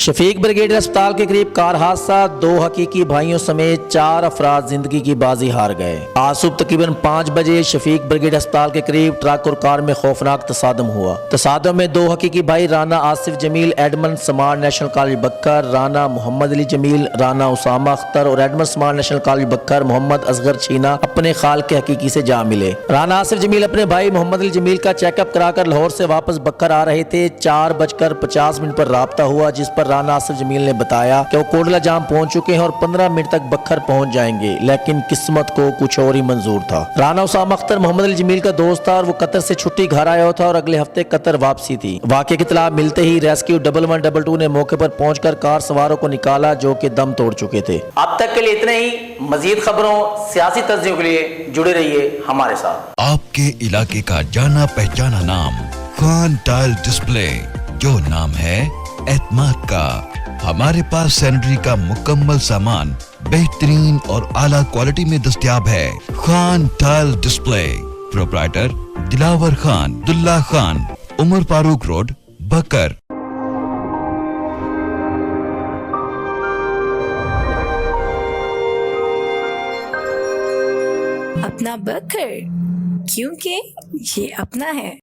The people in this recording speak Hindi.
शफीक ब्रिगेड अस्पताल के करीब कार हादसा, 2 हकीकी भाइयों समेत 4 अफराद जिंदगी की बाजी हार गए। आज सुबह तकरीबन 5 बजे शफीक ब्रिगेड अस्पताल के करीब ट्रक और कार में खौफनाक तसादम हुआ। तसादम में 2 हकीकी भाई Rana Asif Jamil Edmund Smart National College Bhakkar, Rana Mohammad Ali Jamil, Rana Usama Akhtar और Edmund Smart National College Bhakkar Mohammad Asghar Cheena अपने खाल के हकीकी से जा मिले। राना आसिफ जमील अपने भाई मोहम्मद अली जमील का चेकअप कराकर लाहौर से वापस बक्कर आ रहे थे। 4:50 पर राब्ता हुआ, जिस पर राना आसिफ जमील ने बताया कि वो कोटला जाम पहुंच चुके हैं और 15 मिनट तक बक्कर पहुंच जाएंगे, लेकिन किस्मत को कुछ और ही मंजूर था। राना उसामा अख्तर मोहम्मद अली जमील का दोस्त था और वो कतर से छुट्टी घर आया था और अगले हफ्ते कतर वापसी थी। वाकये की इत्तला मिलते ही रेस्क्यू 1112 ने मौके पर पहुंचकर कार सवारों को निकाला जो कि दम तोड़ चुके थे। अब तक के लिए इतना ही। मजीद खबरों, सियासी तज्जियों के लिए जुड़े रहिए हमारे साथ। आपके इलाके का जाना पहचाना नाम खान टाइल डिस्प्ले, जो नाम है एतमाद का। हमारे पास सैनिटरी का मुकम्मल सामान बेहतरीन और आला क्वालिटी में दस्तयाब है। Khan tile display, proprietor Dilawar Khan, Dulla Khan, Umar Farooq road, Bakar. अपना बकर, क्योंकि ये अपना है।